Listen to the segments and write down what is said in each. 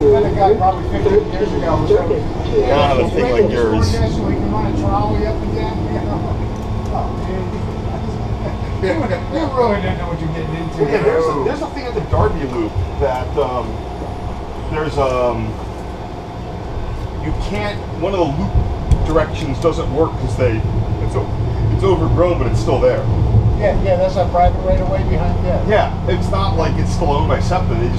Met a guy probably 15 years ago. Yeah, I have a thing like yours. So we can run a trolley up and down. Oh, man. You really didn't know what you're getting into. Yeah, there's a thing at the Derby Loop that you can't. One of the loop directions doesn't work because it's overgrown, but it's still there. Yeah, that's a private right of way behind there. Yeah, it's not like it's still owned by SEPTA. They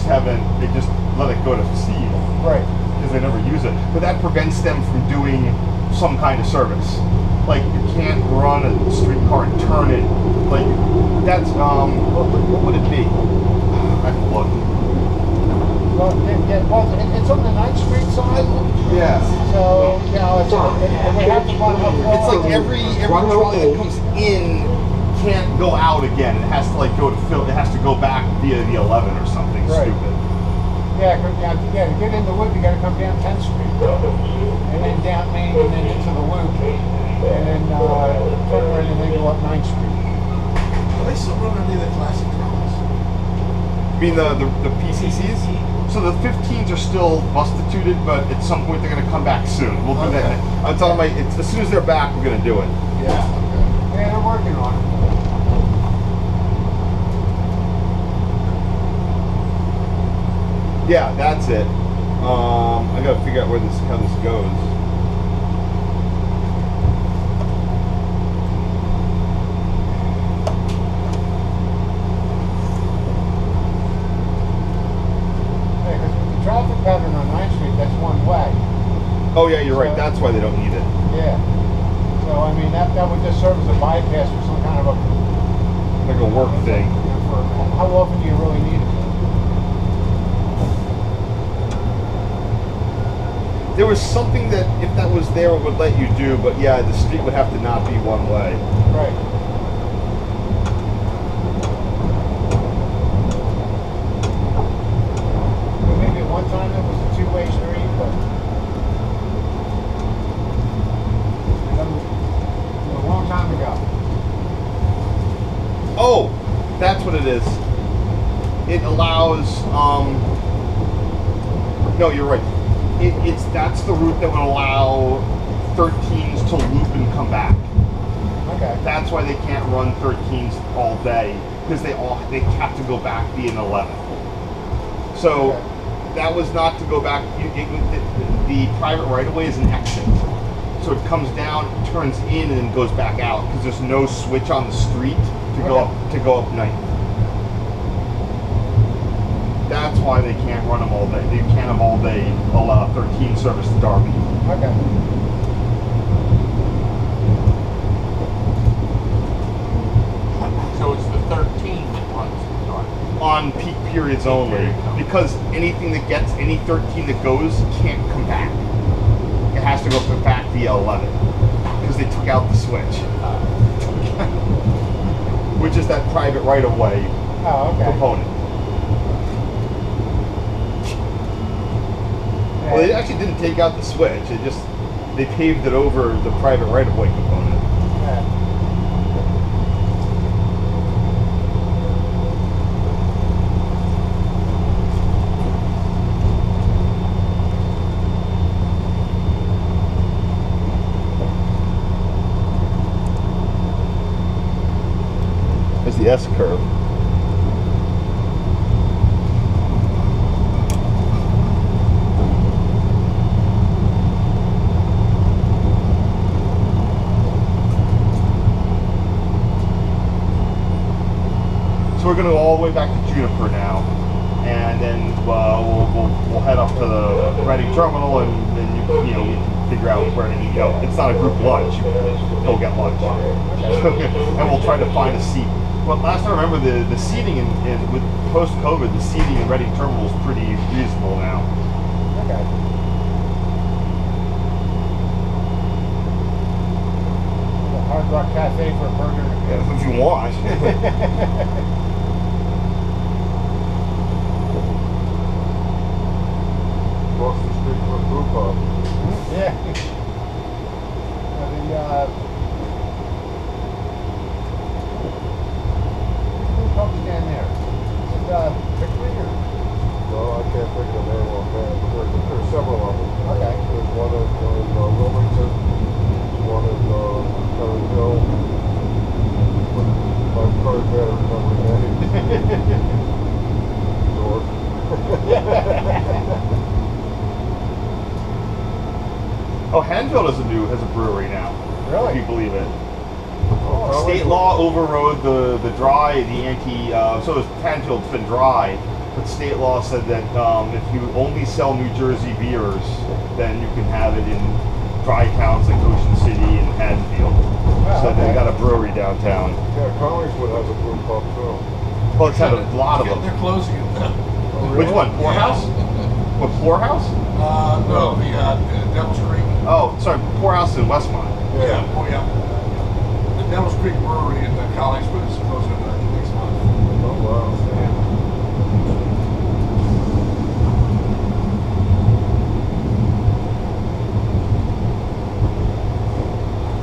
just let it go to seed. Right. Because they never use it. But that prevents them from doing some kind of service. Like, you can't run a streetcar and turn it. Like, that's, what would it be? I can look. Well, it's on the 9th Street side. Yeah. So, you know, we have to run up. It's like every trolley that comes in can't go out again. It has to, like, it has to go back via the 11 or something stupid. Yeah, to get in the loop, you got to come down 10th Street, and then down Main, and then into the loop, and then turn around and then go up 9th Street. Are they still running any of the classic trolleys? You mean the PCCs? So the 15s are still bustituted, but at some point they're going to come back soon. We'll do that. I'm telling you, as soon as they're back, we're going to do it. Yeah. Okay. Yeah, they're working on it. Yeah, that's it. I gotta figure out how this goes. Yeah, because the traffic pattern on 9th Street, that's one way. Oh yeah, you're right. That's why they don't need it. Yeah. So I mean that would just serve as a bypass for some kind of Like a work thing. For how often do you really need it? There was something that, if that was there, it would let you do, but yeah, the street would have to not be one way. Right. Well, maybe at one time it was a two-way street, but a long time ago. Oh, that's what it is. It allows, no, you're right. That's the route that would allow 13s to loop and come back. Okay. That's why they can't run 13s all day, because they have to go back via an 11. So that was not to go back. The private right-of-way is an exit. So it comes down, turns in, and then goes back out, because there's no switch on the street to go up 9th. That's why they can't run them all day. They can't have all day allow 13 service to Derby. Okay. So it's the 13 that runs to Derby. On peak periods only, because anything that gets, any 13 that goes can't come back. It has to go back via 11, because they took out the switch. Which is that private right-of-way component. Well, they actually didn't take out the switch. They paved it over the private right-of-way component. Yeah. There's the S-curve. So we're going to go all the way back to Juniper now, and then we'll head up to the Reading Terminal, and then you know we can figure out where to eat. You know, it's not a group lunch. Go get lunch, and we'll try to find a seat. But last I remember, the seating with post-COVID, the seating in Reading Terminal is pretty reasonable now. Okay. Hard Rock Cafe for a burger. Yeah, if you want. Across the street from a brew pub. Yeah. Who pub's down there? Is it Victory or? No, I can't think of the name offhand. Oh, Hanfield has a brewery now. Really? If you believe it. Oh, State law overrode the dry, the anti. So Hanfield's been dry, but state law said that if you only sell New Jersey beers, then you can have it in dry towns like Ocean City and Haddonfield. So they got a brewery downtown. Yeah, Collingswood has a brew pub too. Well, it's had a lot of them. They're closing it now. Which one? Poorhouse? What, Poorhouse? No, the Devil's Creek. Oh, sorry, Poorhouse in Westmont. Yeah. Oh, yeah. The Devil's Creek Brewery in Collingswood is closing it next month. Oh wow.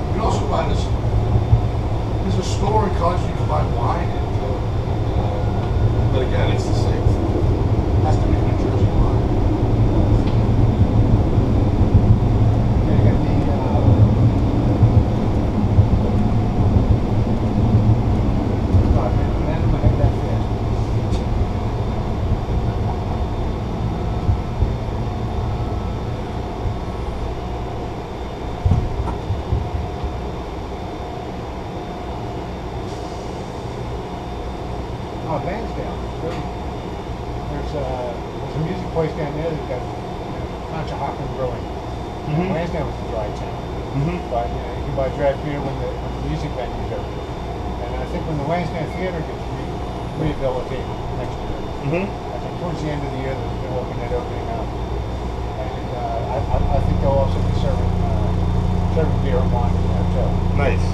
You can also buy this. There's a store in Collingswood you can buy wine at. But again, it's the same. It has to be New Jersey wine. Yeah, you got the, oh, man, I'm gonna that fast. Oh, Lansdale. There's a music place down there that's got Conshohocken Brewing. Mhm. Lansdale was a dry town. Mm-hmm. But you can buy draft beer when the music venues open. And I think when the Lansdowne Theater gets rehabilitated next year, Mm-hmm. I think towards the end of the year they're looking at opening up. And I think they'll also be serving beer and wine in there too. Nice.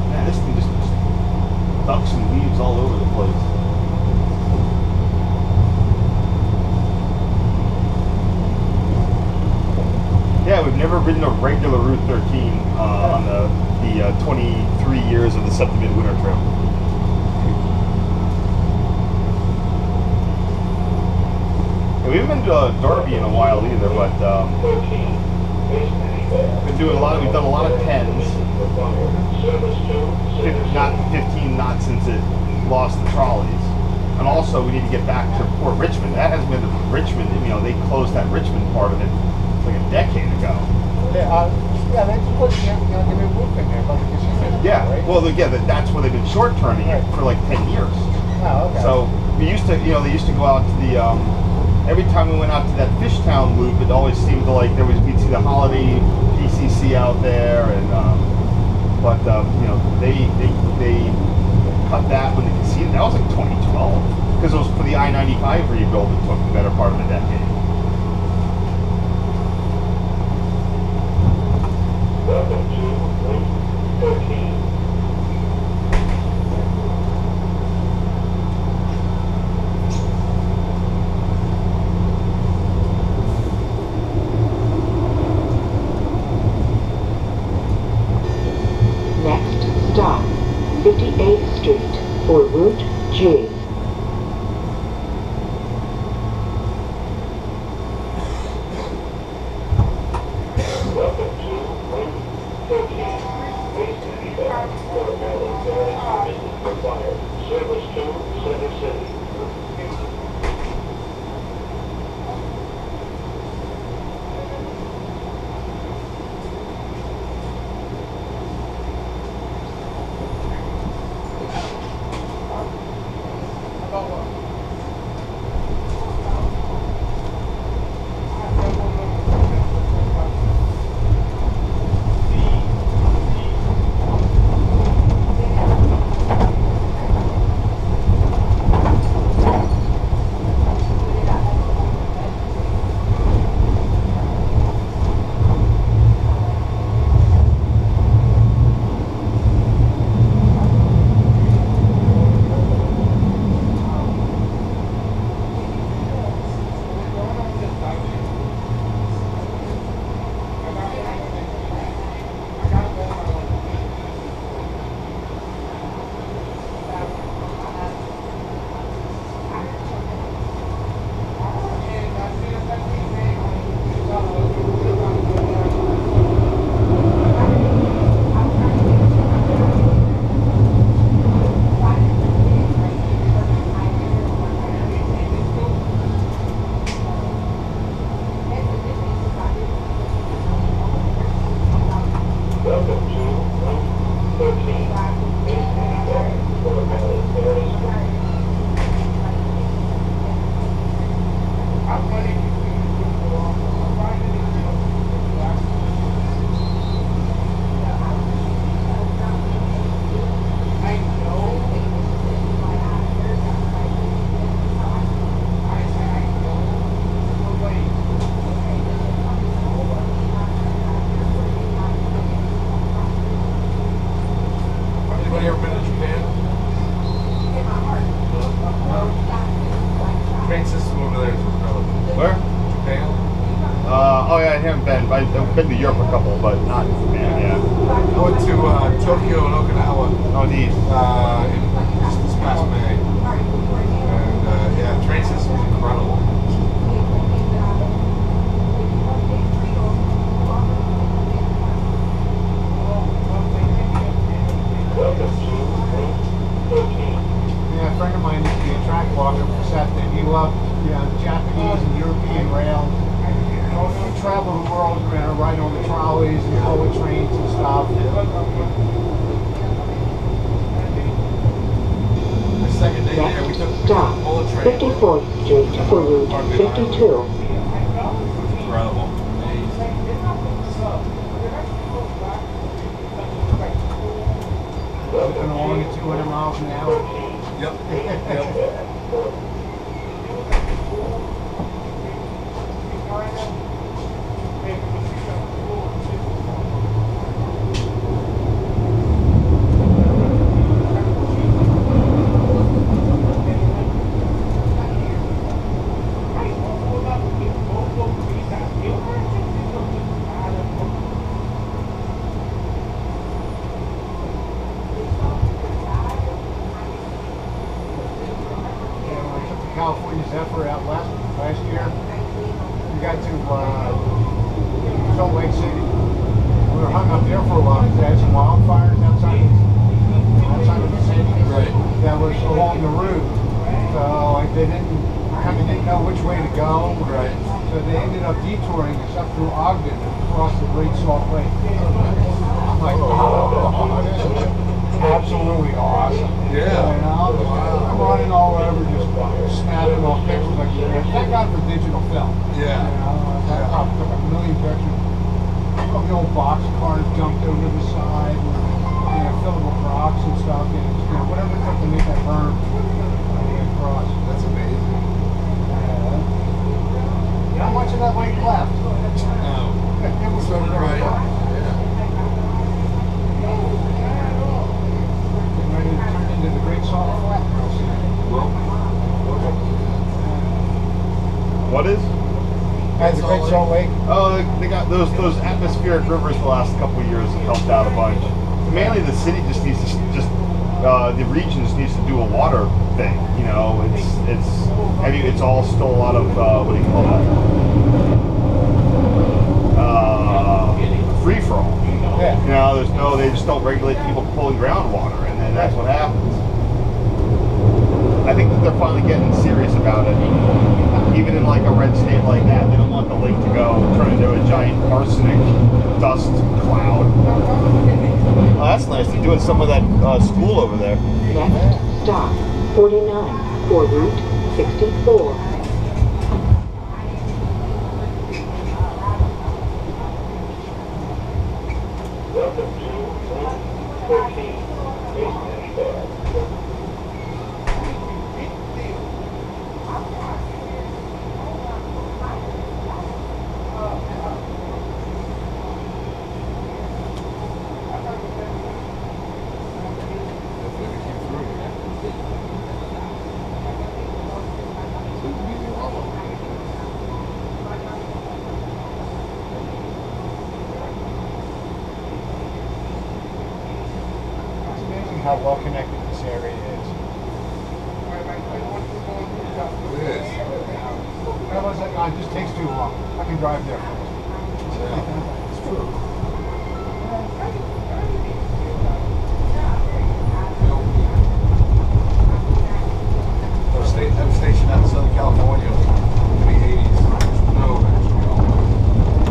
Man, this thing just ducks and weaves all over the place. Yeah, we've never ridden a regular Route 13 on the 23 years of the SEPTA Midwinter Trip. We haven't been to Derby in a while either, but been doing a lot. We've done a lot of 10s. Not 15 knots since it lost the trolleys. And also, we need to get back to Port Richmond. That hasn't been to Richmond. You know, they closed that Richmond part of it like a decade ago. Yeah, they just put the new roof in there, but the casino. Yeah. Right? Well, yeah, that's where they've been short turning it for like 10 years. Oh, okay. So we used to, you know, they used to go out to the. Every time we went out to that Fishtown loop, it always seemed to like we'd see the Holiday PCC out there, and but you know they cut that when the casino. That was like 2012 because it was for the I-95 rebuild. It took the better part of a decade. Welcome to Route 13. Next stop, 58th Street for Route G. Welcome to Route 13. Please be back for available business required. Service to Center City. Japan? Train system over there is incredible. Where? Japan? Oh yeah, I haven't been. I've been to Europe a couple, but not Japan. Yeah. I went to Tokyo and Okinawa Oh, neat. just this past May. And yeah, the train system is incredible. Yeah, a friend of mine used to be a track walker for SEPTA. He loved Japanese and European rail. He traveled the world around, ride on the trolleys and bullet trains and stuff. The second day there, we took Next stop, the bullet train. 54th Street for Route 52. Incredible. Zipping along at 200 miles an hour. Yep. California Zephyr out last year. We got to Salt Lake City. We were hung up there for a while because they had some wildfires outside of the city. Right. That was along the route. So like they didn't know which way to go. Right. So they ended up detouring us up through Ogden and across the Great Salt Lake. I'm like, oh, this is absolutely awesome. Yeah. You know, I'm running all over, just snapping off pictures like that. Thank God for digital film. Yeah. You know, I probably took a million pictures of the old box cars dumped over the side, and, filled with rocks and stuff, and whatever it took to make that berm across. That's amazing. Not much of that lake left. No. It was So right. getting ready to turn into the Great Salt Flat real soon. What is? The Great Salt Lake. Oh, they got those atmospheric rivers the last couple of years have helped out a bunch. Mainly, the city just needs to the region just needs to do a water thing. You know, it's all still a lot of what do you call that? Free for all. Yeah. You know, they just don't regulate people pulling groundwater, and then that's what happens. I think that they're finally getting serious about it. Even in like a red state like that, they don't want the lake to turn into a giant arsenic dust cloud. Oh, that's nice. They're doing some of that school over there. Next stop, 49 for Route 64. Welcome to Route 14, Basement Bar. It's amazing how well connected this area is. It is. I was like, oh, it just takes too long. I can drive there first. Yeah. It's true. I was stationed out in Southern California in the 80s. There's no electric at all.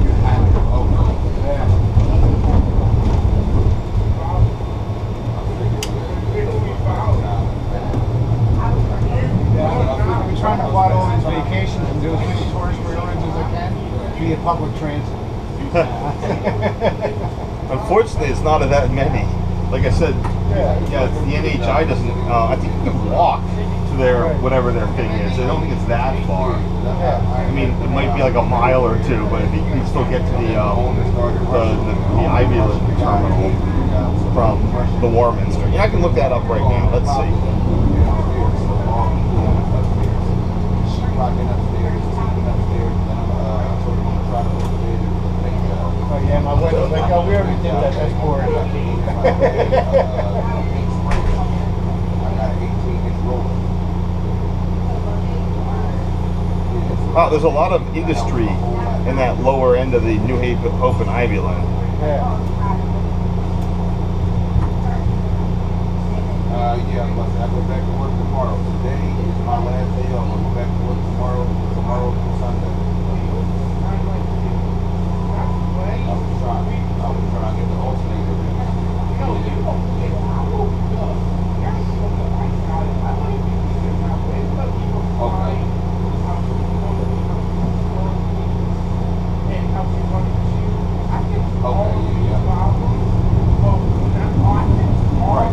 You had to. Oh no. Yeah, I've been trying to plot all these vacations and do as many tourist reruns as I can via public transit. Unfortunately, it's not that many. Like I said, yeah, the NHI doesn't. I think you can walk to their whatever their thing is. I don't think it's that far. I mean, it might be like a mile or two, but I think you can still get to the Ivy League terminal. from the Warminster. Yeah, I can look that up right now. Let's see. Oh yeah, my window's like, oh, we already did that. That's boring. Oh, there's a lot of industry in that lower end of the New Hope and Ivyland. Yeah. Yeah, I go back to work tomorrow. Today is my last day off. I'll go back to work tomorrow to Sunday. I was trying to get the alternator in. Okay. Okay, yeah. Right.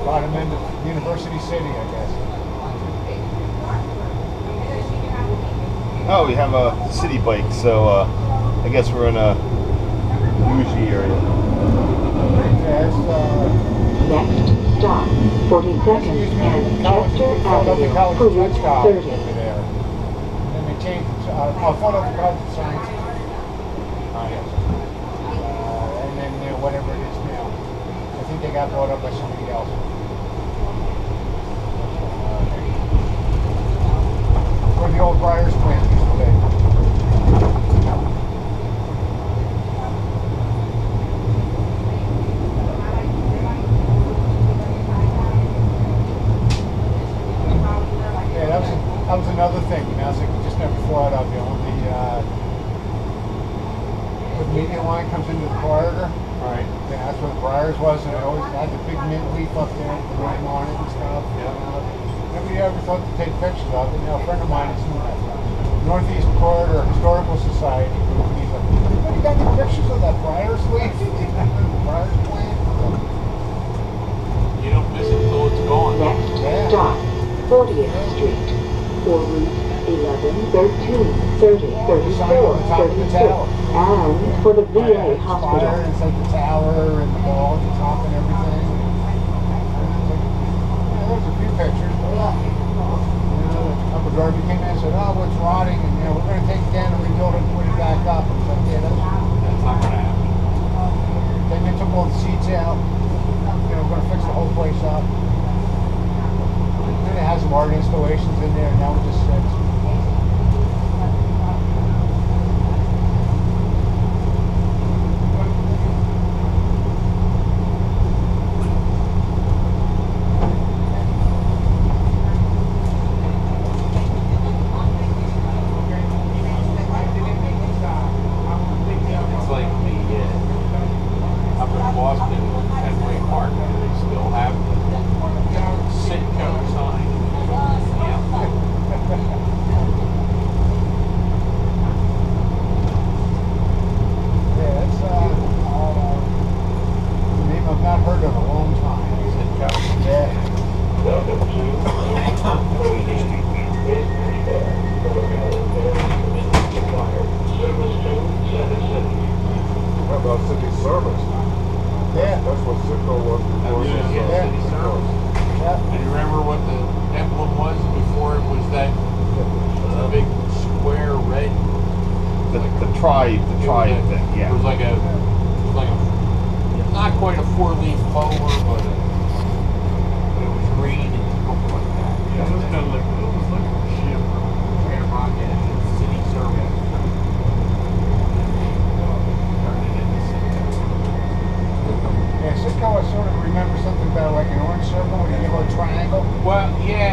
Bottom end of University City, I guess. Oh, we have a city bike, so I guess we're in a bougie area. Yes, Next stop, 42nd and Chester Avenue for Route 30. over there. And they changed, Philadelphia College of Sciences. And then whatever it is now. I think they got bought up by somebody else. Where the old Briars plant used to be. Yeah, that was another thing, you know, it's like we just never thought of, you know, the median line comes into the corridor. Right. Yeah, that's where the Briars was, and it always had the big mint leaf up there with the name on it and stuff. Yeah. Nobody ever thought to take pictures of it. You know, a friend of mine is in the Northeast Corridor Historical Society group, and he's like, "Hey, you got any pictures of that Briars leaf? Briars plant?" You don't miss it until it's gone. Next stop, 40th Street for routes 11, 13, 30, 34, 36, and for the VA hospital. It's like the tower and the wall at the top and everything. There's a few pictures, but Uncle Darby came in and said, "Oh, what's rotting? And we're going to take it down and rebuild it and put it back up." And I was like, "Yeah, that's not going to happen. Then they took all the seats out. We're going to fix the whole place up. Then it has some art installations in there, and now it just sits. city service. Yeah. That's what Citgo was before. Yeah, it was, yeah. city service. Yeah. And you remember what the emblem was before it was that big square red? The tribe thing, It yeah. was like a, not quite a four-leaf clover, but it was green and looked like that. Yeah, it was kind of like, it was like a ship. Shamrock and city service. Turned it into city. Yeah, Sitco, I sort of remember something about like an orange circle when you go a triangle. Well, yeah,